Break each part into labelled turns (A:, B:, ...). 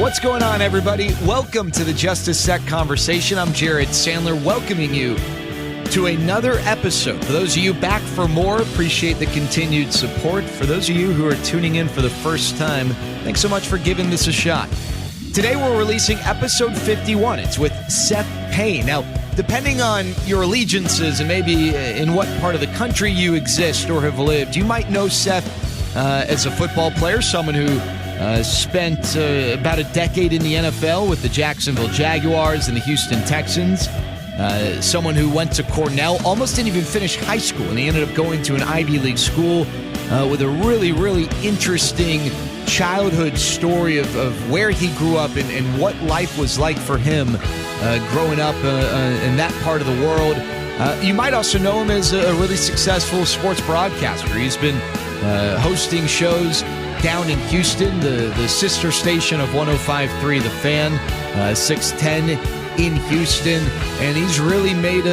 A: What's going on, everybody? Welcome to the Just a Sec Conversation. I'm Jared Sandler, welcoming you to another episode. For those of you back for more, appreciate the continued support. For those of you who are tuning in for the first time, thanks so much for giving this a shot. Today we're releasing episode 51. It's with Seth Payne. Now, depending on your allegiances and maybe in what part of the country you exist or have lived, you might know Seth as a football player, someone who spent about a decade in the NFL with the Jacksonville Jaguars and the Houston Texans. Someone who went to Cornell, almost didn't even finish high school, and he ended up going to an Ivy League school with a really, really interesting childhood story of where he grew up and what life was like for him growing up in that part of the world. You might also know him as a really successful sports broadcaster. He's been hosting shows down in Houston, the sister station of 105.3 The Fan, 610 in Houston, and he's really made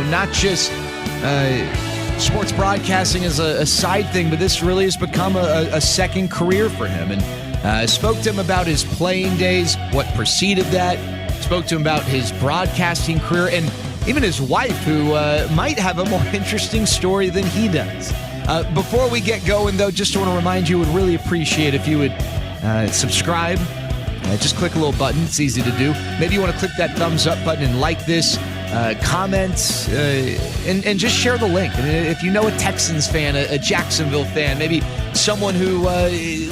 A: not just sports broadcasting as a side thing, but this really has become a second career for him. And I spoke to him about his playing days, what preceded that, spoke to him about his broadcasting career, and even his wife, who might have a more interesting story than he does. Before we get going, though, just want to remind you, would really appreciate if you would subscribe. Just click a little button. It's easy to do. Maybe you want to click that thumbs up button and like this, comment, and just share the link. And if you know a Texans fan, a Jacksonville fan, maybe someone who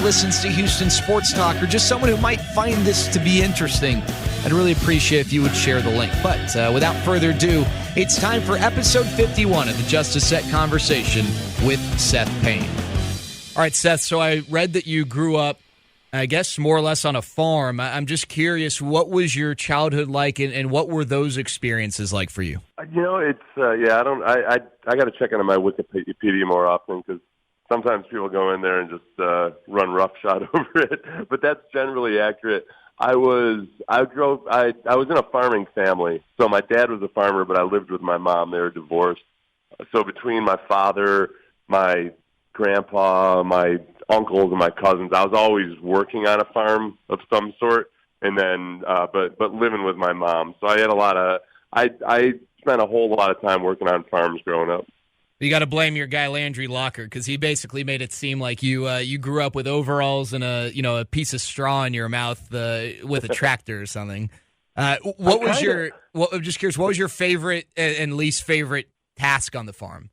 A: listens to Houston sports talk, or just someone who might find this to be interesting, I'd really appreciate if you would share the link. But without further ado, it's time for episode 51 of the Just a Sec Conversation with Seth Payne. All right, Seth, so I read that you grew up, I guess, more or less on a farm. I'm just curious, what was your childhood like, and what were those experiences like for you?
B: You know, it's I got to check into my Wikipedia more often, because sometimes people go in there and just run roughshod over it. But that's generally accurate. I was in a farming family. So my dad was a farmer, but I lived with my mom. They were divorced. So between my father, my grandpa, my uncles, and my cousins, I was always working on a farm of some sort, and then but living with my mom. So I had I spent a whole lot of time working on farms growing up.
A: You got to blame your guy Landry Locker, because he basically made it seem like you grew up with overalls and a piece of straw in your mouth with a tractor or something. What was I'm just curious, what was your favorite and least favorite task on the farm?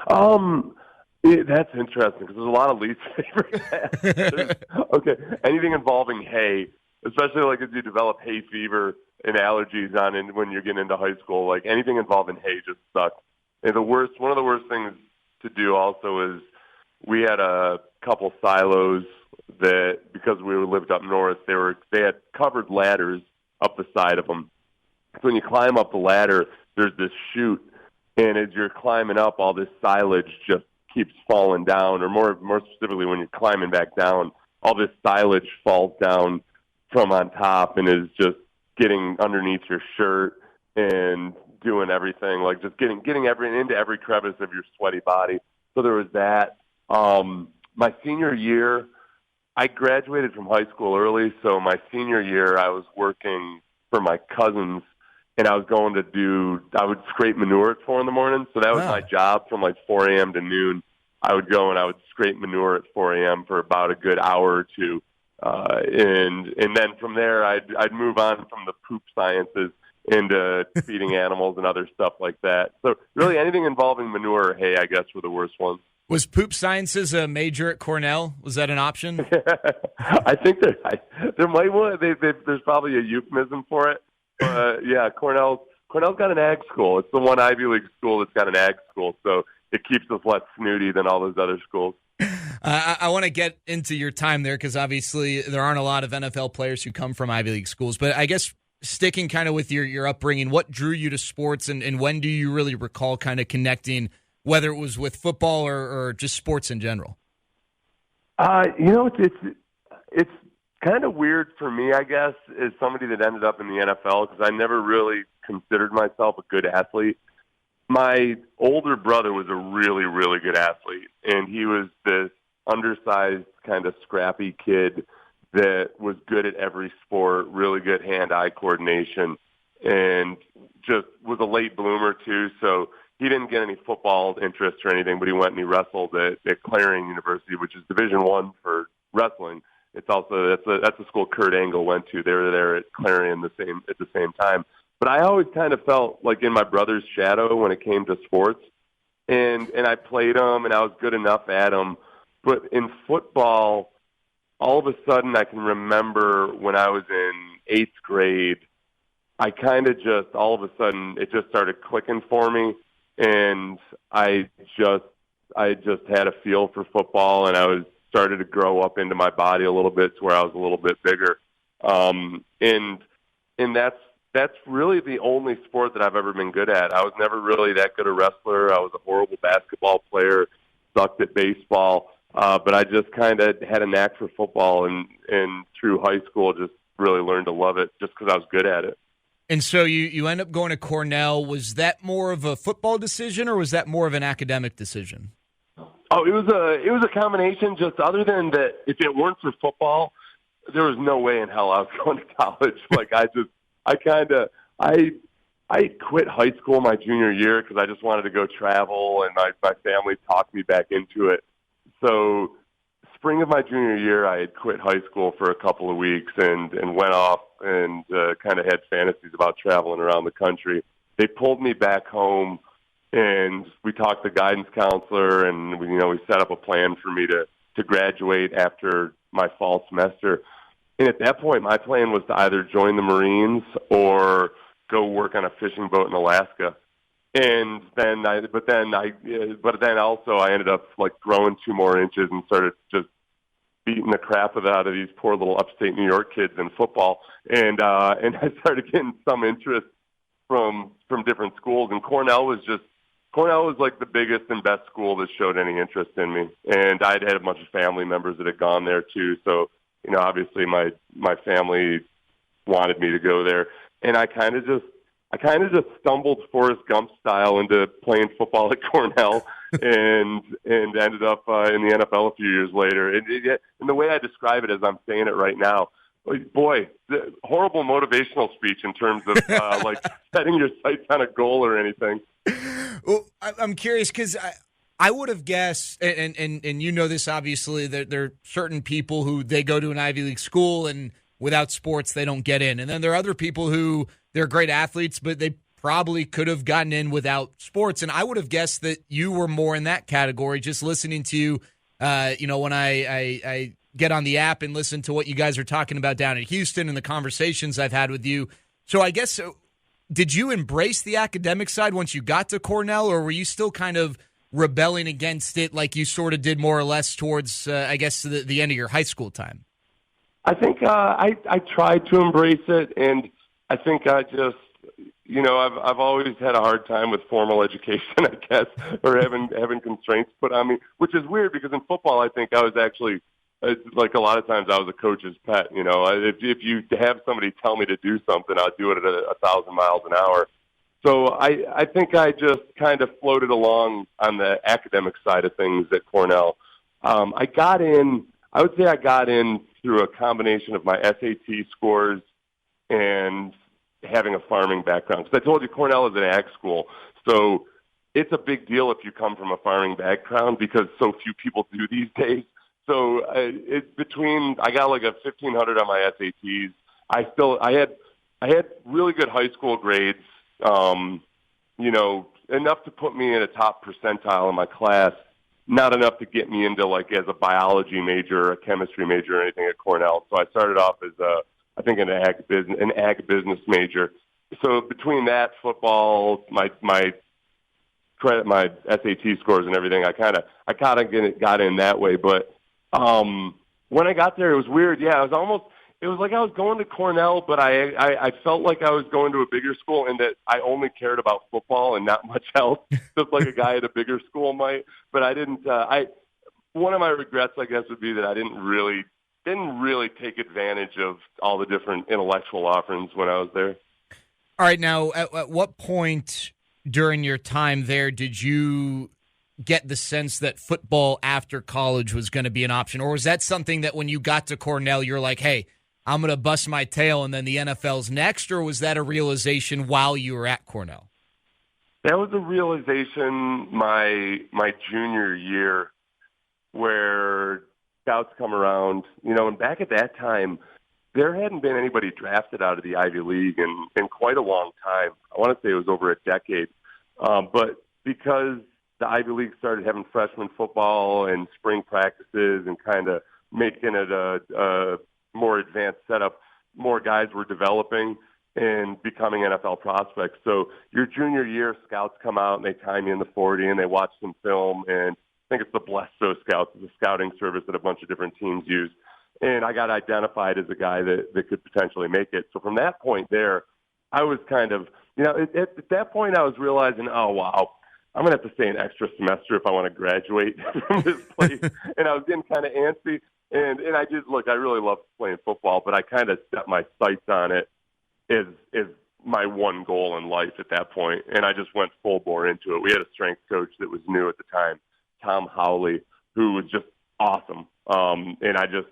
B: That's interesting, because there's a lot of least favorite tasks. Okay, anything involving hay, especially like as you develop hay fever and allergies when you're getting into high school, like anything involving hay just sucks. And one of the worst things to do also is we had a couple silos that, because we lived up north, they had covered ladders up the side of them. So when you climb up the ladder, there's this chute, and as you're climbing up, all this silage just keeps falling down, or more specifically, when you're climbing back down, all this silage falls down from on top and is just getting underneath your shirt and doing everything, like just getting into every crevice of your sweaty body. So there was that. My senior year, I graduated from high school early, so my senior year I was working for my cousins, and I would scrape manure at 4 in the morning. So that was my job from like 4 a.m. to noon. I would go and I would scrape manure at 4 a.m. for about a good hour or two. And then from there, I'd move on from the poop sciences into feeding animals and other stuff like that. So really anything involving manure or hay, I guess, were the worst ones.
A: Was poop sciences a major at Cornell? Was that an option?
B: I think there might there's probably a euphemism for it. Yeah, Cornell's got an ag school. It's the one Ivy League school that's got an ag school, so it keeps us less snooty than all those other schools.
A: I want to get into your time there, because obviously there aren't a lot of NFL players who come from Ivy League schools. But I guess sticking kind of with your upbringing, what drew you to sports, and when do you really recall kind of connecting, whether it was with football or just sports in general?
B: It's kind of weird for me, I guess, as somebody that ended up in the NFL, because I never really considered myself a good athlete. My older brother was a really, really good athlete, and he was this undersized, kind of scrappy kid that was good at every sport, really good hand-eye coordination, and just was a late bloomer too. So he didn't get any football interest or anything, but he went and he wrestled at Clarion University, which is Division I for wrestling. It's also that's a school Kurt Angle went to. They were there at Clarion at the same time. But I always kind of felt like in my brother's shadow when it came to sports, and I played them and I was good enough at them. But in football, all of a sudden I can remember when I was in 8th grade, I kind of just all of a sudden it just started clicking for me, and I just had a feel for football, and I started to grow up into my body a little bit to where I was a little bit bigger. And that's really the only sport that I've ever been good at. I was never really that good a wrestler. I was a horrible basketball player, sucked at baseball, but I just kind of had a knack for football, and through high school just really learned to love it just because I was good at it.
A: And so you end up going to Cornell. Was that more of a football decision, or was that more of an academic decision?
B: Oh, it was a combination. Just other than that, if it weren't for football, there was no way in hell I was going to college. Like I quit high school my junior year because I just wanted to go travel, and my family talked me back into it. So spring of my junior year, I had quit high school for a couple of weeks and went off and kind of had fantasies about traveling around the country. They pulled me back home, and we talked to the guidance counselor, and we set up a plan for me to graduate after my fall semester. And at that point, my plan was to either join the Marines or go work on a fishing boat in Alaska. And then I ended up like growing 2 more inches and started just beating the crap out of these poor little upstate New York kids in football. And I started getting some interest from different schools. And Cornell was like the biggest and best school that showed any interest in me. And I'd had a bunch of family members that had gone there too. So, obviously my family wanted me to go there. And I kind of just stumbled Forrest Gump style into playing football at Cornell and ended up in the NFL a few years later. And the way I describe it as I'm saying it right now, boy, horrible motivational speech in terms of like setting your sights on a goal or anything.
A: Well, I'm curious because I would have guessed, and you know this obviously, that there are certain people who they go to an Ivy League school and without sports they don't get in. And then there are other people who they're great athletes, but they probably could have gotten in without sports. And I would have guessed that you were more in that category, just listening to you, when I get on the app and listen to what you guys are talking about down in Houston and the conversations I've had with you. So I guess, did you embrace the academic side once you got to Cornell, or were you still kind of rebelling against it like you sort of did more or less towards, the end of your high school time?
B: I think I tried to embrace it, and I think I just, I've always had a hard time with formal education, I guess, or having constraints put on me, which is weird because in football, I think I was actually, like a lot of times I was a coach's pet. If you have somebody tell me to do something, I'll do it at 1,000 miles an hour. So I think I just kind of floated along on the academic side of things at Cornell. I got in through a combination of my SAT scores and having a farming background. Because I told you Cornell is an ag school, so it's a big deal if you come from a farming background because so few people do these days. So I got like a 1,500 on my SATs. I had really good high school grades, enough to put me in a top percentile in my class, not enough to get me into like as a biology major or a chemistry major or anything at Cornell. So I started off as an ag business major. So between that, football, my SAT scores and everything, I kind of got in that way. But when I got there, it was weird. Yeah, it was like I was going to Cornell, but I felt like I was going to a bigger school and that I only cared about football and not much else, just like a guy at a bigger school might. But I didn't. One of my regrets, I guess, would be that I didn't really take advantage of all the different intellectual offerings when I was there.
A: All right, now, at what point during your time there did you get the sense that football after college was going to be an option? Or was that something that when you got to Cornell, you're like, hey, I'm going to bust my tail and then the NFL's next? Or was that a realization while you were at Cornell?
B: That was a realization my junior year where scouts come around, and back at that time, there hadn't been anybody drafted out of the Ivy League in quite a long time. I want to say it was over a decade. But because the Ivy League started having freshman football and spring practices and kind of making it a more advanced setup, more guys were developing and becoming NFL prospects. So your junior year, scouts come out and they time you in the 40 and they watch some film, and I think it's the Blesto Scouts, the scouting service that a bunch of different teams use. And I got identified as a guy that could potentially make it. So from that point there, I was kind of, at that point I was realizing, oh, wow, I'm going to have to stay an extra semester if I want to graduate from this place. And I was getting kind of antsy. And I really love playing football, but I kind of set my sights on it as my one goal in life at that point. And I just went full bore into it. We had a strength coach that was new at the time, Tom Coughlin, who was just awesome. And I just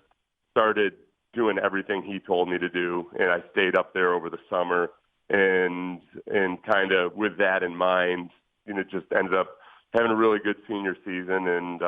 B: started doing everything he told me to do. And I stayed up there over the summer and kind of with that in mind, just ended up having a really good senior season and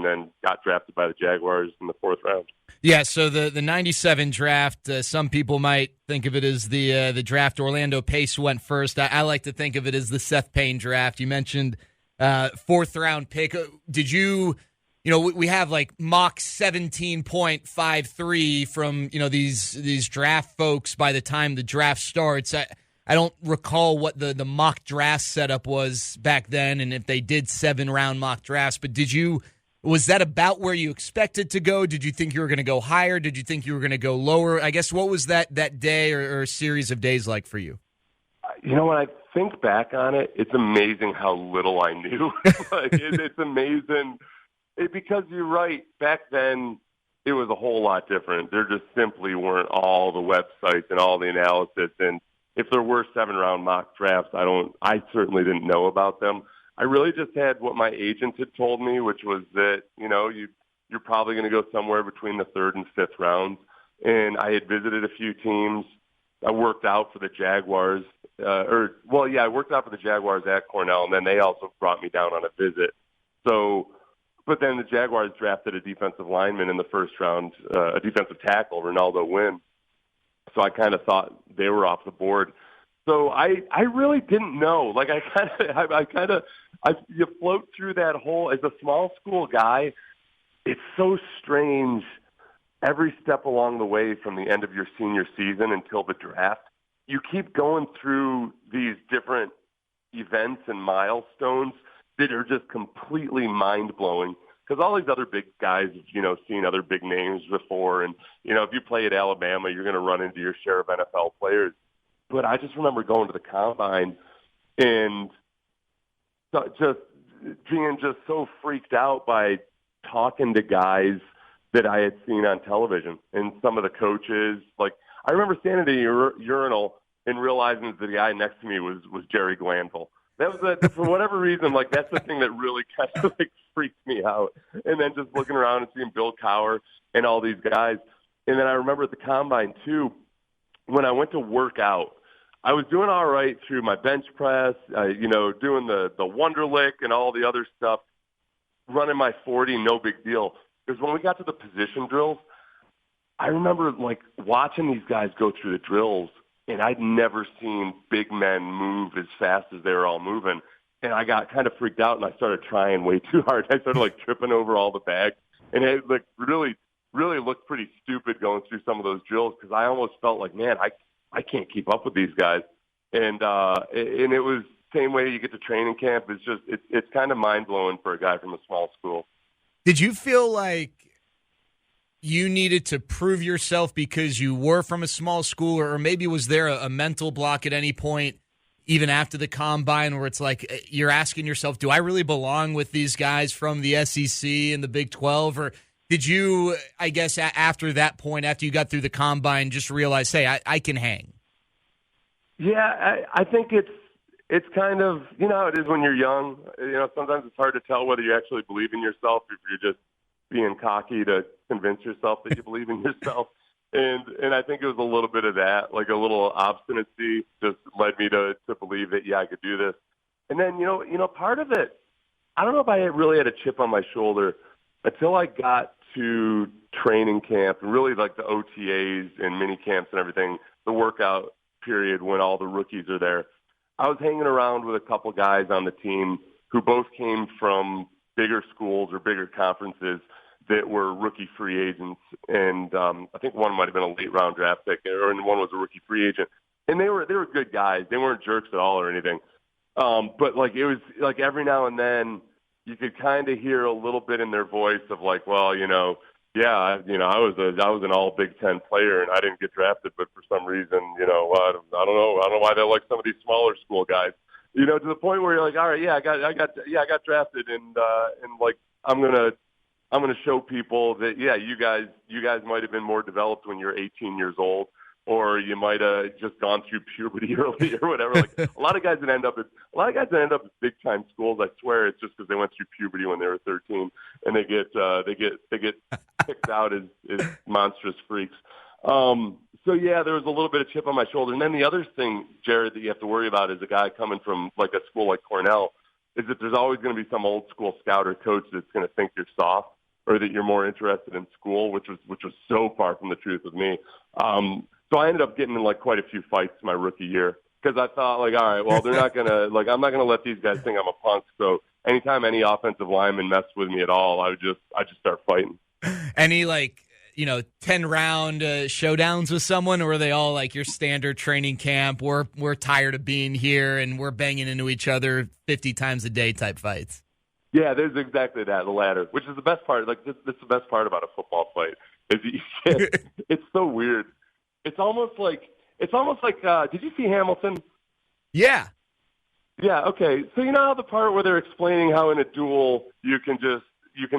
B: then got drafted by the Jaguars in the 4th round.
A: Yeah, so the 97 draft, some people might think of it as the draft Orlando Pace went first. I like to think of it as the Seth Payne draft. You mentioned 4th round pick. Did you we have like mock 17.53 from, these draft folks by the time the draft starts. I don't recall what the mock draft setup was back then and if they did 7-round mock drafts, but was that about where you expected to go? Did you think you were going to go higher? Did you think you were going to go lower? I guess what was that day or series of days like for you?
B: When I think back on it, it's amazing how little I knew. It's amazing because you're right. Back then, it was a whole lot different. There just simply weren't all the websites and all the analysis. And if there were 7-round mock drafts, I certainly didn't know about them. I really just had what my agent had told me, which was that, you're probably going to go somewhere between the 3rd and 5th rounds. And I had visited a few teams. I worked out for the Jaguars. I worked out for the Jaguars at Cornell, and then they also brought me down on a visit. But then the Jaguars drafted a defensive lineman in the 1st round, a defensive tackle, Ronaldo Wynn. So I kind of thought they were off the board. So I really didn't know. Like you float through that whole, as a small school guy, it's so strange every step along the way from the end of your senior season until the draft. You keep going through these different events and milestones that are just completely mind-blowing. Because all these other big guys, seen other big names before. And, if you play at Alabama, you're going to run into your share of NFL players. But I just remember going to the combine and just being just so freaked out by talking to guys that I had seen on television and some of the coaches. Like, I remember standing at a urinal and realizing that the guy next to me was Jerry Glanville. That was for whatever reason, that's the thing that really kind of freaked me out. And then just looking around and seeing Bill Cowher and all these guys. And then I remember at the combine too, when I went to work out, I was doing all right through my bench press, doing the Wonderlick and all the other stuff, running my 40, no big deal. Because when we got to the position drills, I remember watching these guys go through the drills, and I'd never seen big men move as fast as they were all moving. And I got kind of freaked out, and I started trying way too hard. I started tripping over all the bags, and it really looked pretty stupid going through some of those drills because I almost felt like, man, I can't keep up with these guys. And it was the same way you get to training camp. It's kind of mind blowing for a guy from a small school.
A: Did you feel like you needed to prove yourself because you were from a small school, or maybe was there a mental block at any point, even after the combine, where it's like you're asking yourself, do I really belong with these guys from the SEC and the Big 12? Or did you, I guess, after that point, after you got through the combine, just realize, hey, I can hang?
B: Yeah, I think it's kind of, you know how it is when you're young. You know, sometimes it's hard to tell whether you actually believe in yourself or if you're just being cocky to convince yourself that you believe in yourself. And I think it was a little bit of that, like a little obstinacy just led me to believe that, yeah, I could do this. And then, you know, part of it, I don't know if I really had a chip on my shoulder until I got to training camp and really like the OTAs and mini camps and everything, the workout period when all the rookies are there. I was hanging around with a couple guys on the team who both came from bigger schools or bigger conferences that were rookie free agents. And I think one might have been a late round draft pick, or one was a rookie free agent. And they were good guys. They weren't jerks at all or anything. But like, it was like every now and then you could kind of hear a little bit in their voice of like, well, I was an all Big Ten player and I didn't get drafted, but for some reason, I don't know why they like some of these smaller school guys, to the point where you're like, all right, I got drafted and like, I'm going to show people that, you guys might have been more developed when you're 18 years old, or you might have just gone through puberty early or whatever. Like a lot of guys that end up at big time schools, I swear it's just because they went through puberty when they were 13 and they get picked out as monstrous freaks. So yeah, there was a little bit of chip on my shoulder. And then the other thing, Jared, that you have to worry about as a guy coming from like a school like Cornell is that there's always going to be some old school scout or coach that's going to think you're soft or that you're more interested in school, which was so far from the truth with me. So I ended up getting in like quite a few fights my rookie year because I thought like, all right, well, they're not going to like, I'm not going to let these guys think I'm a punk. So anytime any offensive lineman messed with me at all, I just start fighting.
A: Any 10-round showdowns with someone, or were they all like your standard training camp? We're tired of being here and we're banging into each other 50 times a day type fights?
B: Yeah, there's exactly that, the latter, which is the best part. Like, that's the best part about a football fight is it's so weird. It's almost like did you see Hamilton?
A: Yeah.
B: Yeah, okay. So you know how the part where they're explaining how in a duel you can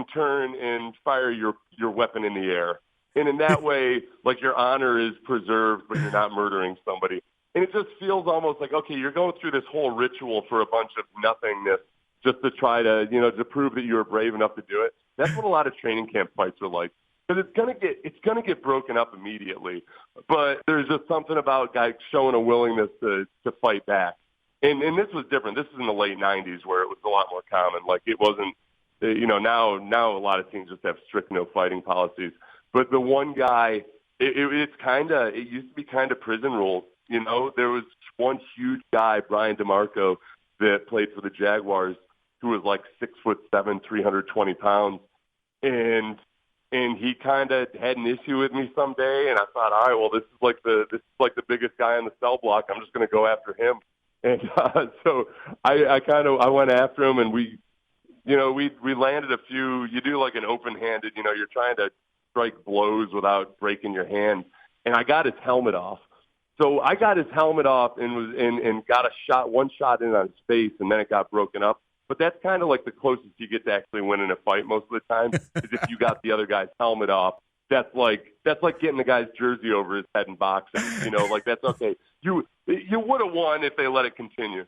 B: turn and fire your weapon in the air. And in that way, like your honor is preserved, but you're not murdering somebody. And it just feels almost like, okay, you're going through this whole ritual for a bunch of nothingness just to try to, to prove that you were brave enough to do it. That's what a lot of training camp fights are like. Because it's gonna get broken up immediately. But there's just something about guys showing a willingness to fight back. And this was different. This is in the late 90s where it was a lot more common. Like it wasn't, now a lot of teams just have strict no fighting policies. But the one guy, it used to be kind of prison rules. There was one huge guy, Brian DeMarco, that played for the Jaguars, who was like 6'7", 320 pounds, and he kind of had an issue with me someday, and I thought, all right, well, this is like the biggest guy on the cell block. I'm just going to go after him, and so I went after him, and we landed a few. You do like an open-handed, you're trying to strike blows without breaking your hand, and I got his helmet off. So I got his helmet off and got one shot in on his face, and then it got broken up. But that's kind of like the closest you get to actually winning a fight most of the time is if you got the other guy's helmet off. That's like getting the guy's jersey over his head in boxing. Like that's okay. You would have won if they let it continue.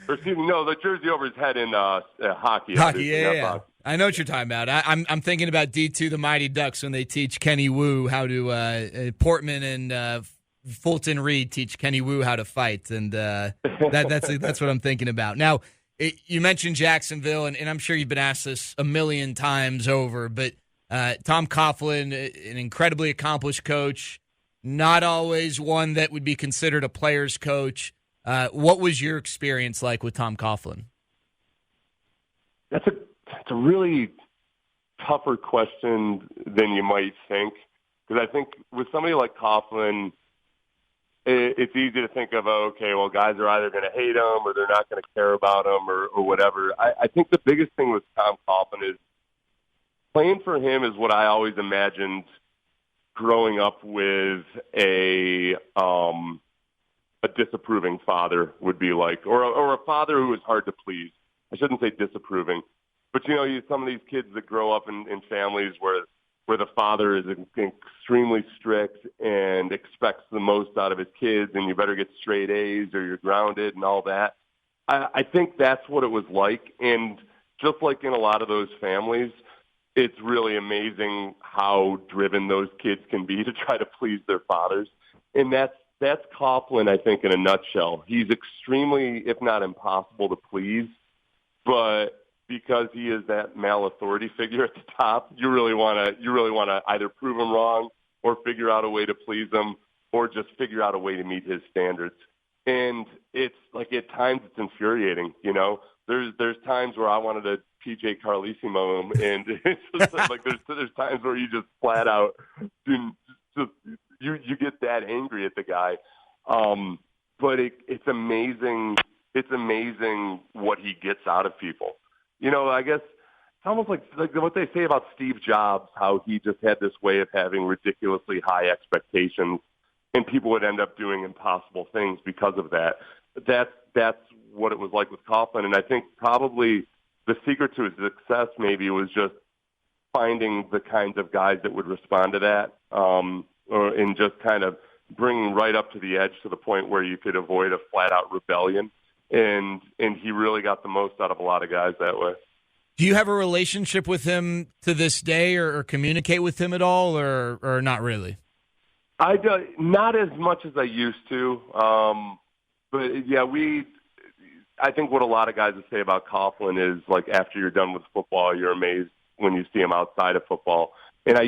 B: Or excuse me, no, the jersey over his head in hockey.
A: Hockey, yeah. I know what you're talking about. I'm thinking about D2, the Mighty Ducks, when they teach Kenny Wu how to Portman and Fulton Reed teach Kenny Wu how to fight, and that's what I'm thinking about. Now, you mentioned Jacksonville, and I'm sure you've been asked this a million times over, but Tom Coughlin, an incredibly accomplished coach, not always one that would be considered a player's coach. What was your experience like with Tom Coughlin?
B: That's a really tougher question than you might think, because I think with somebody like Coughlin, it's easy to think of, okay, well, guys are either going to hate him or they're not going to care about him or whatever. I think the biggest thing with Tom Coughlin is playing for him is what I always imagined growing up with a disapproving father would be like, or a father who is hard to please. I shouldn't say disapproving, but some of these kids that grow up in families where the father is extremely strict and expects the most out of his kids, and you better get straight A's or you're grounded and all that. I think that's what it was like. And just like in a lot of those families, it's really amazing how driven those kids can be to try to please their fathers. And that's Coughlin, I think, in a nutshell. He's extremely, if not impossible, to please, but because he is that male authority figure at the top, you really want to either prove him wrong or figure out a way to please him or just figure out a way to meet his standards. And it's like at times it's infuriating, you know. There's times where I wanted to PJ Carlissimo him, and it's just like there's times where you just flat out you get that angry at the guy. But it's amazing. It's amazing what he gets out of people. You know, I guess it's almost like what they say about Steve Jobs, how he just had this way of having ridiculously high expectations, and people would end up doing impossible things because of that. That's what it was like with Coughlin, and I think probably the secret to his success maybe was just finding the kinds of guys that would respond to that, and just kind of bringing right up to the edge to the point where you could avoid a flat-out rebellion. And he really got the most out of a lot of guys that way.
A: Do you have a relationship with him to this day, or communicate with him at all, or not really?
B: I do, not as much as I used to. But yeah, I think what a lot of guys would say about Coughlin is, like, after you're done with football, you're amazed when you see him outside of football. And I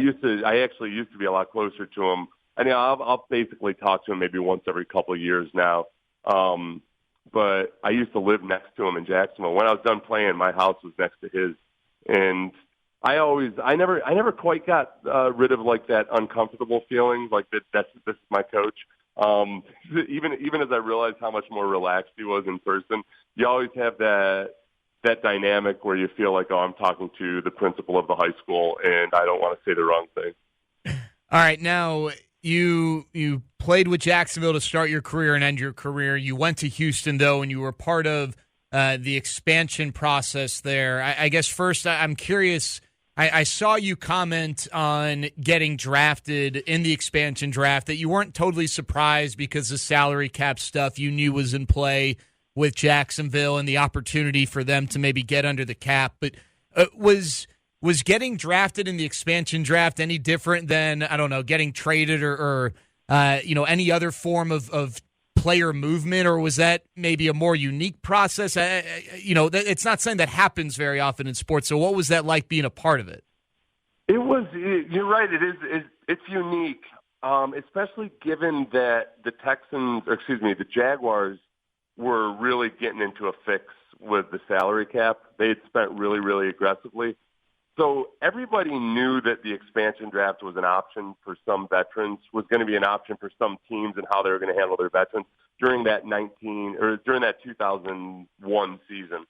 B: actually used to be a lot closer to him. I mean, I'll basically talk to him maybe once every couple of years now. But I used to live next to him in Jacksonville. When I was done playing, my house was next to his. And I never quite got rid of like that uncomfortable feeling, like this is my coach. Even as I realized how much more relaxed he was in person, you always have that dynamic where you feel like, oh, I'm talking to the principal of the high school, and I don't want to say the wrong thing.
A: All right, now you played with Jacksonville to start your career and end your career. You went to Houston, though, and you were part of the expansion process there. I guess first I'm curious. I saw you comment on getting drafted in the expansion draft, that you weren't totally surprised because the salary cap stuff you knew was in play with Jacksonville and the opportunity for them to maybe get under the cap. But was getting drafted in the expansion draft any different than, I don't know, getting traded or any other form of player movement, or was that maybe a more unique process? It's not something that happens very often in sports. So what was that like being a part of it?
B: You're right. It's unique, especially given that the Jaguars were really getting into a fix with the salary cap. They had spent really, really aggressively. So everybody knew that the expansion draft was an option for some veterans, was going to be an option for some teams and how they were going to handle their veterans during that 2001 season.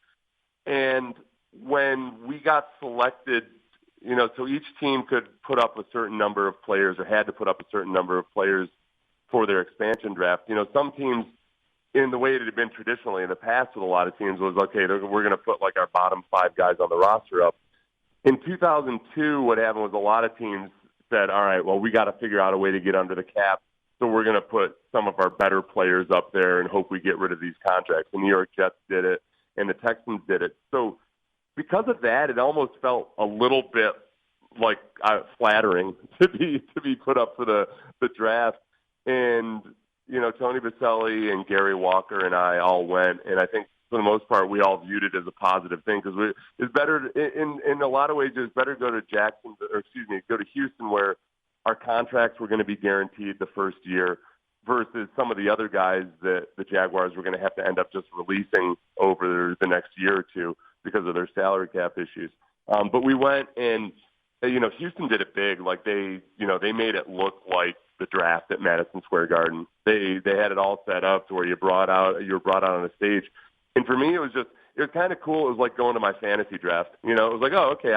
B: And when we got selected, so each team could put up a certain number of players, or had to put up a certain number of players for their expansion draft. Some teams, in the way it had been traditionally in the past with a lot of teams, was, okay, we're going to put like our bottom 5 guys on the roster up. In 2002, what happened was a lot of teams said, all right, well, we got to figure out a way to get under the cap, so we're going to put some of our better players up there and hope we get rid of these contracts. The New York Jets did it, and the Texans did it. So because of that, it almost felt a little bit like flattering to be put up for the draft. And, Tony Baselli and Gary Walker and I all went, and I think for the most part, we all viewed it as a positive thing, because it's better in a lot of ways. It's better to go to Houston, where our contracts were going to be guaranteed the first year, versus some of the other guys that the Jaguars were going to have to end up just releasing over the next year or two because of their salary cap issues. But we went, and Houston did it big. Like they made it look like the draft at Madison Square Garden. They had it all set up to where you were brought out on a stage. And for me, it was kind of cool. It was like going to my fantasy draft. It was like, oh, okay,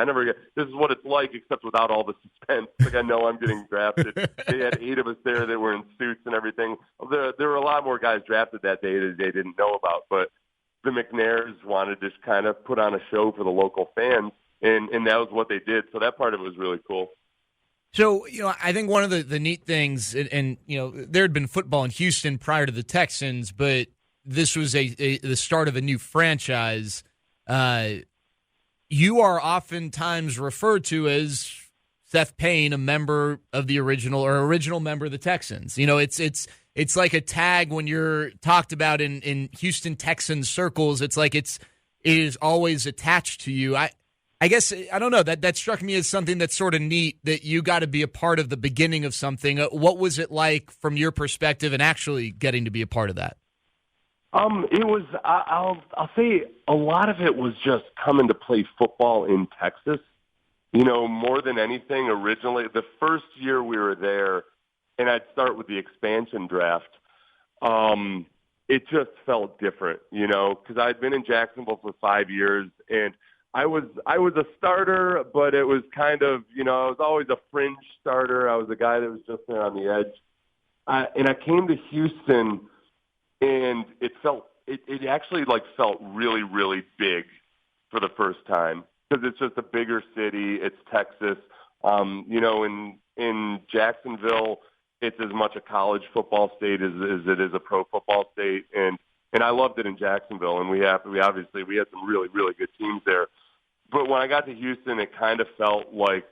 B: this is what it's like, except without all the suspense. Like, I know I'm getting drafted. They had 8 of us there that were in suits and everything. There were a lot more guys drafted that day that they didn't know about, but the McNairs wanted to just kind of put on a show for the local fans, and that was what they did. So that part of it was really cool.
A: So, I think one of the neat things, and there had been football in Houston prior to the Texans, but this was the start of a new franchise, you are oftentimes referred to as Seth Payne, a member of the original member of the Texans. You know, it's like a tag when you're talked about in Houston Texans circles. It's like it is always attached to you. I guess, I don't know, that struck me as something that's sort of neat, that you got to be a part of the beginning of something. What was it like from your perspective and actually getting to be a part of that?
B: It was, I'll say a lot of it was just coming to play football in Texas. You know, more than anything, originally, the first year we were there, and I'd start with the expansion draft, it just felt different, you know, because I'd been in Jacksonville for 5 years, and I was a starter, but it was kind of, you know, I was always a fringe starter. I was a guy that was just there on the edge. And I came to Houston, and it actually like felt really, really big for the first time, because it's just a bigger city. It's Texas. You know, in Jacksonville, it's as much a college football state as it is a pro football state. And I loved it in Jacksonville, and we had some really, really good teams there. But when I got to Houston, it kind of felt like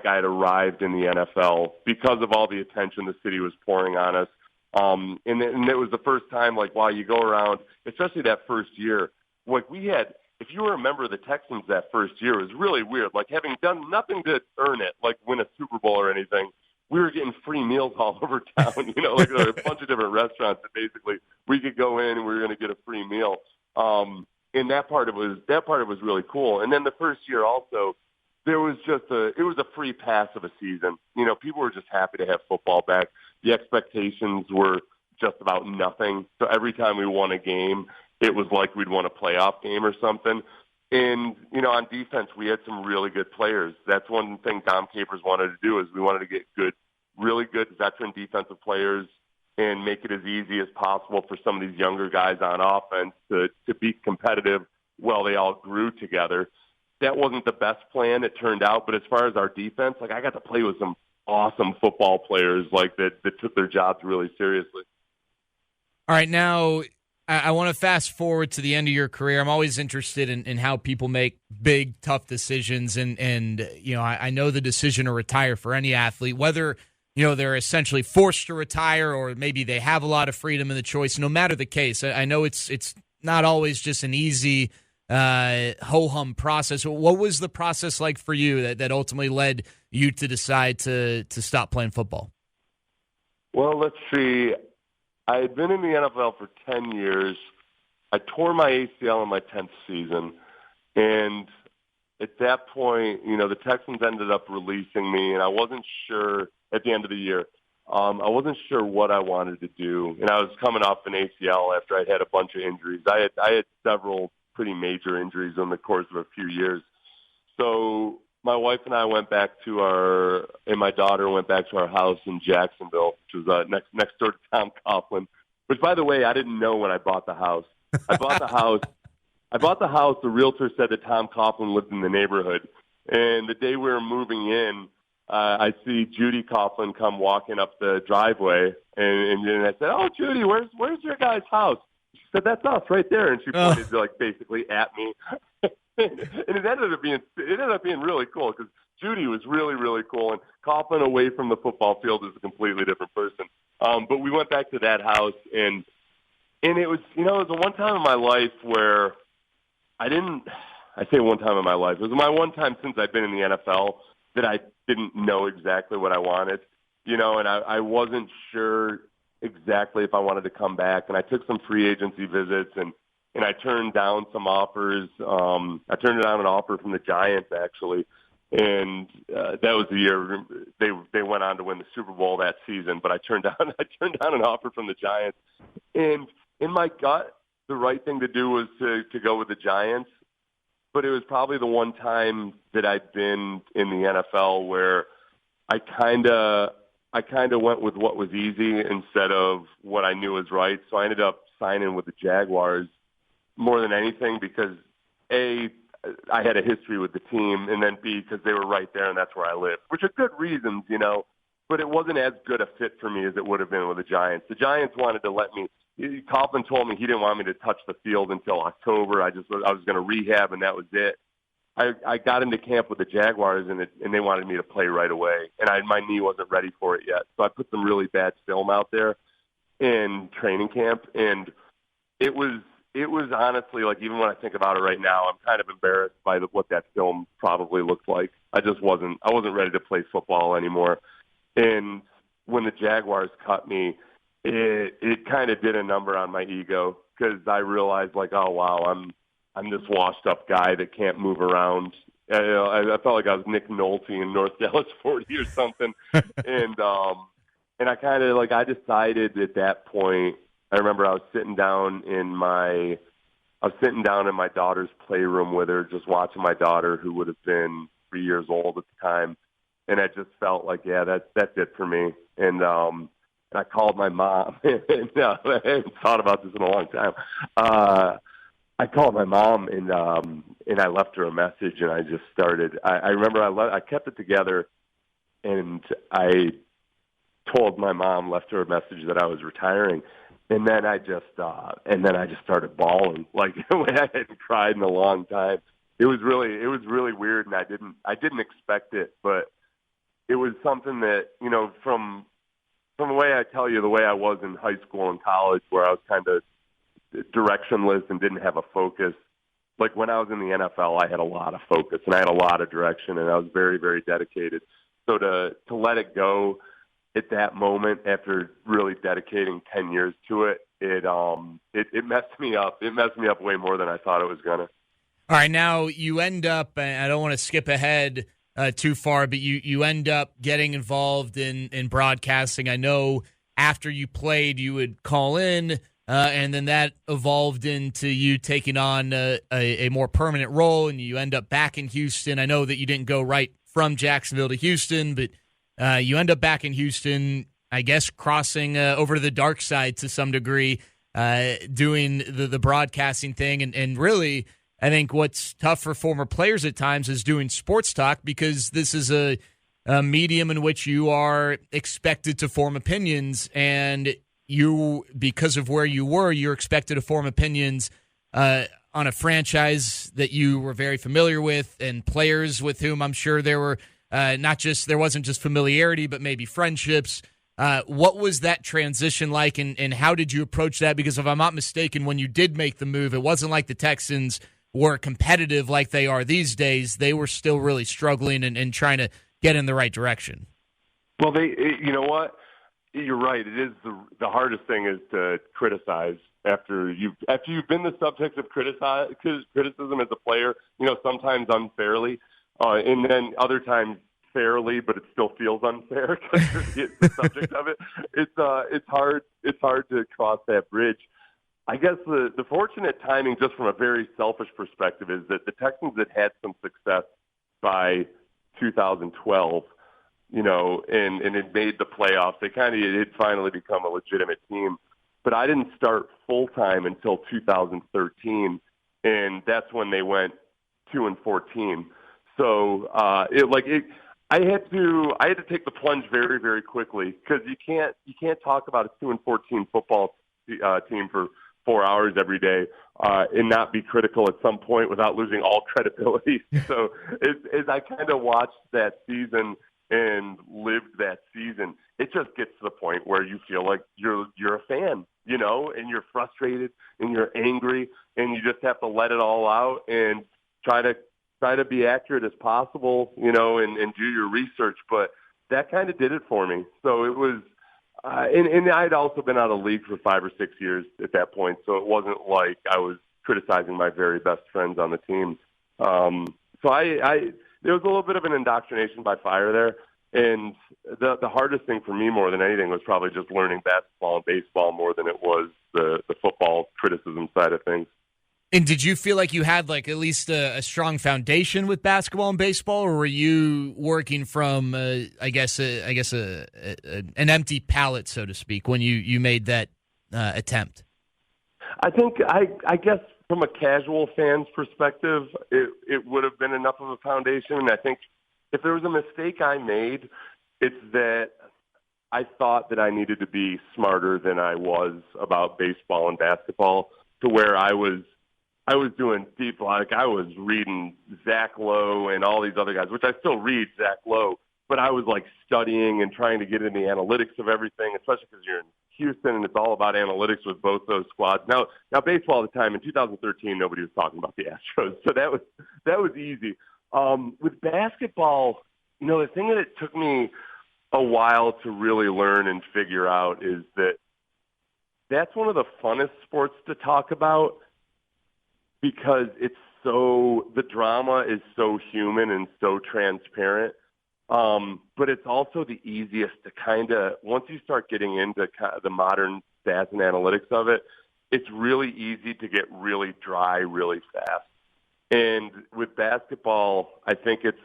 B: I had arrived in the NFL because of all the attention the city was pouring on us. And it was the first time, like, while you go around, especially that first year, like we had, if you were a member of the Texans that first year, it was really weird. Like, having done nothing to earn it, like win a Super Bowl or anything, we were getting free meals all over town. You know, like there were a bunch of different restaurants that basically we could go in and we were going to get a free meal. And that part of it was really cool. And then the first year also, there was it was a free pass of a season. You know, people were just happy to have football back. The expectations were just about nothing. So every time we won a game, it was like we'd won a playoff game or something. And, you know, on defense, we had some really good players. That's one thing Tom Capers wanted to do, is we wanted to get really good veteran defensive players and make it as easy as possible for some of these younger guys on offense to be competitive while they all grew together. That wasn't the best plan, it turned out. But as far as our defense, like, I got to play with some awesome football players like that took their jobs really seriously.
A: All right, now I want to fast forward to the end of your career. I'm always interested in how people make big, tough decisions. And you know, I know the decision to retire for any athlete, whether, you know, they're essentially forced to retire or maybe they have a lot of freedom in the choice, no matter the case. I know it's not always just an easy ho-hum process. What was the process like for you that ultimately led you to decide to stop playing football?
B: Well, let's see. I had been in the NFL for 10 years. I tore my ACL in my 10th season. And at that point, you know, the Texans ended up releasing me, and I wasn't sure at the end of the year. I wasn't sure what I wanted to do. And I was coming off an ACL after I'd had a bunch of injuries. I had several pretty major injuries in the course of a few years. So my wife and I went back to and my daughter went back to our house in Jacksonville, which was next door to Tom Coughlin, which, by the way, I didn't know when I bought the house. I bought the house. The realtor said that Tom Coughlin lived in the neighborhood. And the day we were moving in, I see Judy Coughlin come walking up the driveway. And I said, "Oh, Judy, where's your guy's house?" She said, "That's us right there." And she pointed like basically at me. And it ended up being really cool because Judy was really, really cool, and Coughlin away from the football field is a completely different person. But we went back to that house, and it was, you know, it was the one time in my life where I say one time in my life, it was my one time since I've been in the NFL that I didn't know exactly what I wanted, you know, and I wasn't sure exactly if I wanted to come back. And I took some free agency visits, and I turned down some offers. I turned down an offer from the Giants, actually, and that was the year they went on to win the Super Bowl that season. But I turned down an offer from the Giants, and in my gut, the right thing to do was to go with the Giants. But it was probably the one time that I'd been in the NFL where I kind of went with what was easy instead of what I knew was right. So I ended up signing with the Jaguars more than anything because, A, I had a history with the team, and then B, because they were right there and that's where I lived, which are good reasons, you know, but it wasn't as good a fit for me as it would have been with the Giants. The Giants wanted to let me, Coughlin told me he didn't want me to touch the field until October. I was going to rehab, and that was it. I got into camp with the Jaguars, and they wanted me to play right away, and my knee wasn't ready for it yet. So I put some really bad film out there in training camp, and it was honestly, like, even when I think about it right now, I'm kind of embarrassed by what that film probably looked like. I wasn't ready to play football anymore. And when the Jaguars cut me, it kind of did a number on my ego, because I realized, like, oh wow, I'm this washed up guy that can't move around. I felt like I was Nick Nolte in North Dallas 40 or something. And I kind of, like, I decided at that point. I remember I was sitting down in my daughter's playroom with her, just watching my daughter, who would have been 3 years old at the time, and I just felt like, yeah, that's it for me. And I called my mom, and I hadn't thought about this in a long time. I called my mom, and I left her a message, and I just started. I remember I kept it together, and I told my mom, left her a message that I was retiring. And then I just started bawling, like I hadn't cried in a long time. It was really weird, and I didn't expect it, but it was something that, from the way I tell you, the way I was in high school and college, where I was kind of directionless and didn't have a focus. Like, when I was in the NFL, I had a lot of focus and I had a lot of direction, and I was very, very dedicated. So to let it go at that moment, after really dedicating 10 years to it, it messed me up. It messed me up way more than I thought it was going to.
A: All right, now you end up, and I don't want to skip ahead too far, but you end up getting involved in broadcasting. I know after you played, you would call in, and then that evolved into you taking on a more permanent role, and you end up back in Houston. I know that you didn't go right from Jacksonville to Houston, but you end up back in Houston, I guess, crossing over to the dark side to some degree, doing the broadcasting thing. And really, I think what's tough for former players at times is doing sports talk, because this is a medium in which you are expected to form opinions. And you, because of where you were, you're expected to form opinions on a franchise that you were very familiar with, and players with whom I'm sure there were there wasn't just familiarity, but maybe friendships. What was that transition like, and how did you approach that? Because if I'm not mistaken, when you did make the move, it wasn't like the Texans were competitive like they are these days. They were still really struggling and trying to get in the right direction.
B: Well, you know what? You're right. It is the hardest thing is to criticize after you've been the subject of criticism as a player. Sometimes unfairly. And then other times fairly, but it still feels unfair because you're the subject of it. It's hard to cross that bridge. I guess the fortunate timing, just from a very selfish perspective, is that the Texans had some success by 2012, and it made the playoffs. It had finally become a legitimate team. But I didn't start full time until 2013, and that's when they went 2-14. So I had to take the plunge very, very quickly, because you can't talk about a 2-14 football team for 4 hours every day and not be critical at some point without losing all credibility. So as I kind of watched that season and lived that season, it just gets to the point where you feel like you're a fan, and you're frustrated and you're angry, and you just have to let it all out and try to be accurate as possible, and do your research. But that kind of did it for me. So it was, and I'd also been out of the league for 5 or 6 years at that point. So it wasn't like I was criticizing my very best friends on the team. So there was a little bit of an indoctrination by fire there. And the hardest thing for me more than anything was probably just learning basketball and baseball more than it was the football criticism side of things.
A: And did you feel like you had at least a strong foundation with basketball and baseball, or were you working from an empty palette, so to speak, when you made that attempt?
B: I think I guess from a casual fan's perspective, it would have been enough of a foundation. And I think if there was a mistake I made, it's that I thought that I needed to be smarter than I was about baseball and basketball, to where I was doing deep, like I was reading Zach Lowe and all these other guys, which I still read Zach Lowe, but I was like studying and trying to get in the analytics of everything, especially because you're in Houston and it's all about analytics with both those squads. Now baseball at the time in 2013, nobody was talking about the Astros, so that was easy. With basketball, the thing that it took me a while to really learn and figure out is that that's one of the funnest sports to talk about, because the drama is so human and so transparent. But it's also the easiest to kind of, once you start getting into the modern stats and analytics of it, it's really easy to get really dry really fast. And with basketball, I think it's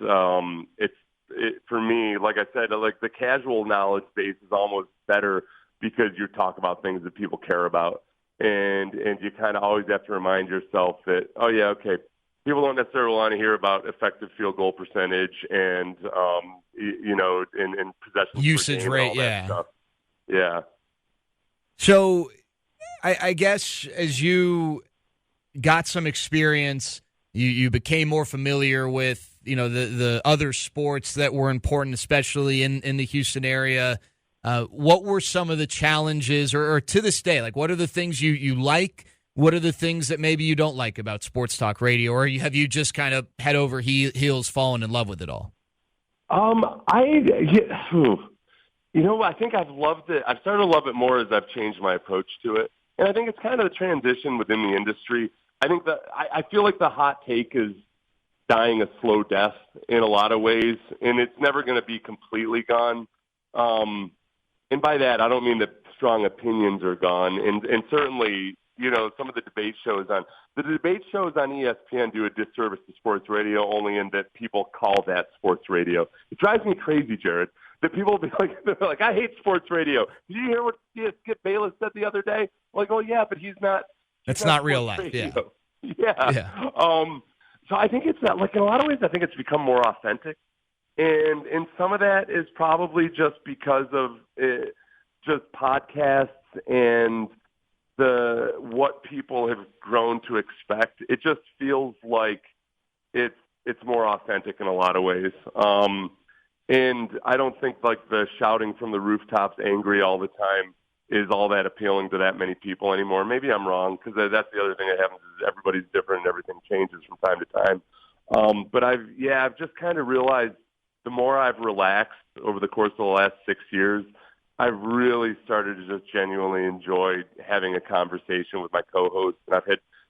B: for me, like I said, like the casual knowledge base is almost better, because you talk about things that people care about. And you kind of always have to remind yourself that, oh yeah, okay, people don't necessarily want to hear about effective field goal percentage and and possession
A: usage rate,
B: and all that stuff. Yeah.
A: So I guess as you got some experience, you became more familiar with the other sports that were important, especially in the Houston area. What were some of the challenges, or to this day, like what are the things you like? What are the things that maybe you don't like about sports talk radio, or have you just kind of head over heels fallen in love with it all?
B: I think I've loved it. I've started to love it more as I've changed my approach to it. And I think it's kind of a transition within the industry. I think that I feel like the hot take is dying a slow death in a lot of ways, and it's never going to be completely gone. And by that, I don't mean that strong opinions are gone. And certainly, some of the debate shows on ESPN do a disservice to sports radio, only in that people call that sports radio. It drives me crazy, Jared, that people will be like, I hate sports radio. Did you hear what Skip Bayless said the other day? Like, oh yeah, but he's not.
A: That's not real life.
B: Radio. Yeah. So I think it's not, like, in a lot of ways, I think it's become more authentic. And some of that is probably just because of just podcasts and what people have grown to expect. It just feels like it's more authentic in a lot of ways. And I don't think like the shouting from the rooftops angry all the time is all that appealing to that many people anymore. Maybe I'm wrong, because that's the other thing that happens is everybody's different and everything changes from time to time. But I've just kind of realized the more I've relaxed over the course of the last 6 years, I've really started to just genuinely enjoy having a conversation with my co-hosts. And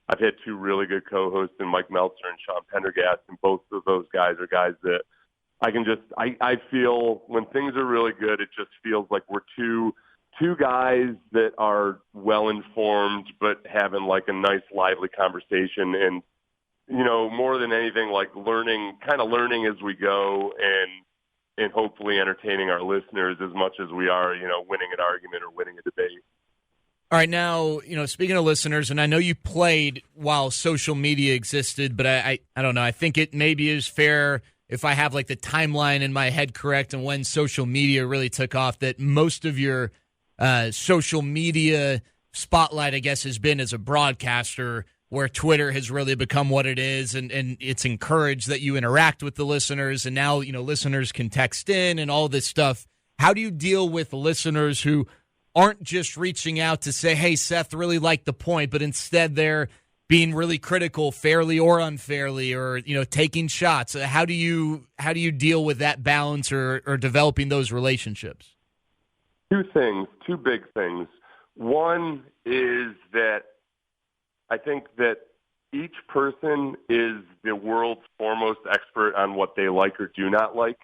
B: I've had two really good co-hosts in Mike Meltzer and Sean Pendergast, and both of those guys are guys that I feel when things are really good, it just feels like we're two guys that are well informed but having like a nice lively conversation, and more than anything, like learning as we go, and hopefully entertaining our listeners as much as we are, winning an argument or winning a debate.
A: All right, now, speaking of listeners, and I know you played while social media existed, but I don't know. I think it maybe is fair, if I have like the timeline in my head correct and when social media really took off, that most of your social media spotlight, I guess, has been as a broadcaster, where Twitter has really become what it is, and it's encouraged that you interact with the listeners, and now, listeners can text in and all this stuff. How do you deal with listeners who aren't just reaching out to say, hey, Seth really liked the point, but instead they're being really critical, fairly or unfairly, or, taking shots? How do you deal with that balance or developing those relationships?
B: Two big things. One is that I think that each person is the world's foremost expert on what they like or do not like.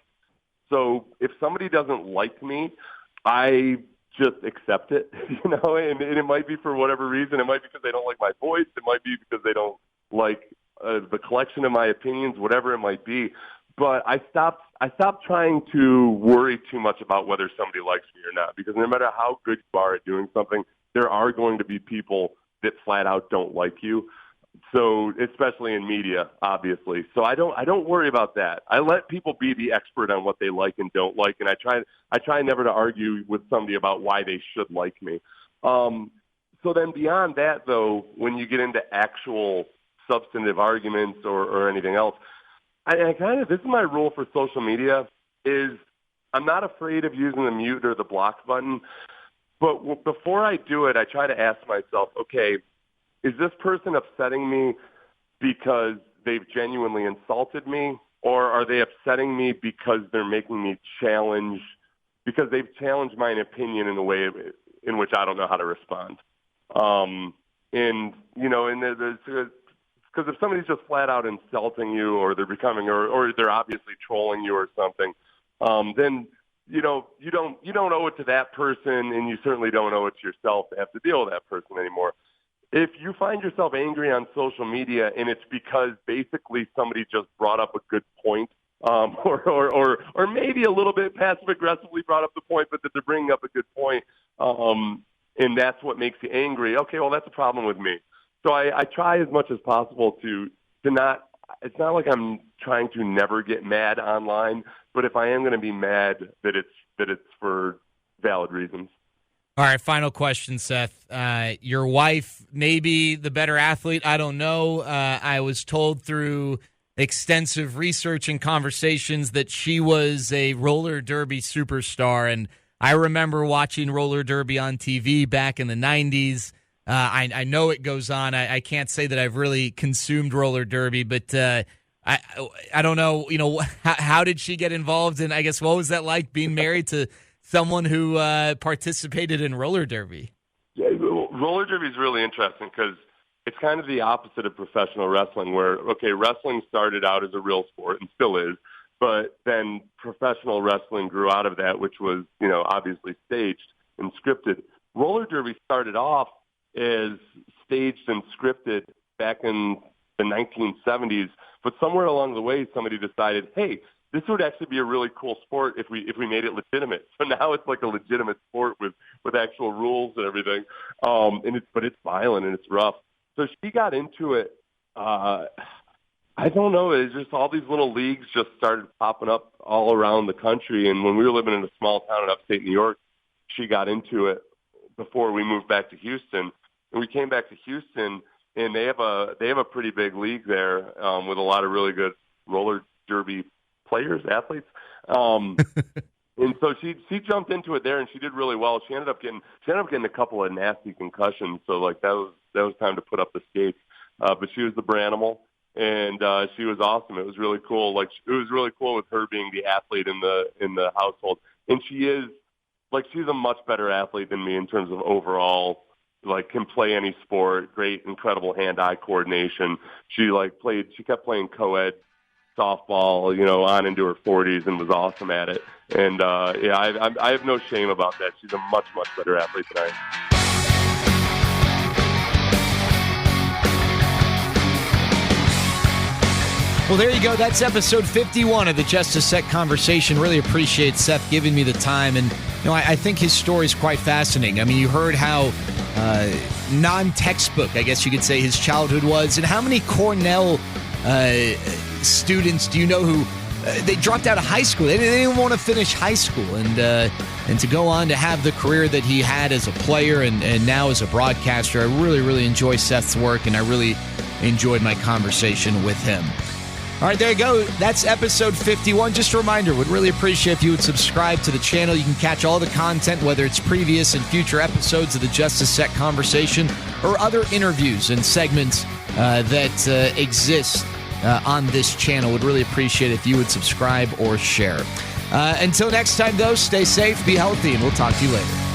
B: So if somebody doesn't like me, I just accept it, and it might be for whatever reason. It might be because they don't like my voice. It might be because they don't like the collection of my opinions, whatever it might be. But I stopped trying to worry too much about whether somebody likes me or not, because no matter how good you are at doing something, there are going to be people that flat out don't like you. So especially in media, obviously. So I don't worry about that. I let people be the expert on what they like and don't like, and I try never to argue with somebody about why they should like me. So then beyond that, though, when you get into actual substantive arguments or anything else, I kind of, this is my rule for social media, is I'm not afraid of using the mute or the block button, but before I do it, I try to ask myself, okay, is this person upsetting me because they've genuinely insulted me, or are they upsetting me because they're making me challenge, because they've challenged my opinion in a way in which I don't know how to respond? Because if somebody's just flat out insulting you, or they're becoming, or they're obviously trolling you or something, then you don't owe it to that person, and you certainly don't owe it to yourself to have to deal with that person anymore. If you find yourself angry on social media and it's because basically somebody just brought up a good point, or maybe a little bit passive aggressively brought up the point, but that they're bringing up a good point, and that's what makes you angry, okay, well, that's a problem with me. So I try as much as possible to not, it's not like I'm trying to never get mad online, but if I am going to be mad, that it's for valid reasons.
A: All right, final question, Seth. Your wife may be the better athlete. I don't know. I was told through extensive research and conversations that she was a roller derby superstar, and I remember watching roller derby on TV back in the 90s. I know it goes on. I can't say that I've really consumed roller derby, but I don't know. How did she get involved? And I guess what was that like being married to someone who participated in roller derby?
B: Yeah, roller derby is really interesting because it's kind of the opposite of professional wrestling, where, okay, wrestling started out as a real sport and still is, but then professional wrestling grew out of that, which was, obviously staged and scripted. Roller derby started off as staged and scripted back in the 1970s, but somewhere along the way, somebody decided, hey, this would actually be a really cool sport if we made it legitimate. So now it's like a legitimate sport with actual rules and everything. But it's violent and it's rough. So she got into it. I don't know. It's just all these little leagues just started popping up all around the country. And when we were living in a small town in upstate New York, she got into it before we moved back to Houston. And we came back to Houston, and they have a pretty big league there with a lot of really good roller derby players, athletes. And so she jumped into it there, and she did really well. She ended up getting a couple of nasty concussions, so like that was time to put up the skates. But she was the Branimal, and she was awesome. It was really cool. Like, it was really cool with her being the athlete in the household. And she's a much better athlete than me in terms of overall, can play any sport, great, incredible hand-eye coordination. She kept playing co-ed softball, on into her 40s, and was awesome at it. And I have no shame about that. She's a much, much better athlete than I am.
A: Well, there you go. That's episode 51 of the Just a Sec Conversation. Really appreciate Seth giving me the time. And, I think his story is quite fascinating. I mean, you heard how non-textbook, I guess you could say, his childhood was. And how many Cornell students do you know who they dropped out of high school? They didn't want to finish high school. And to go on to have the career that he had as a player and now as a broadcaster, I really, really enjoy Seth's work, and I really enjoyed my conversation with him. All right, there you go. That's episode 51. Just a reminder, would really appreciate if you would subscribe to the channel. You can catch all the content, whether it's previous and future episodes of the Just a Sec Conversation or other interviews and segments that exist on this channel. Would really appreciate if you would subscribe or share. Until next time, though, stay safe, be healthy, and we'll talk to you later.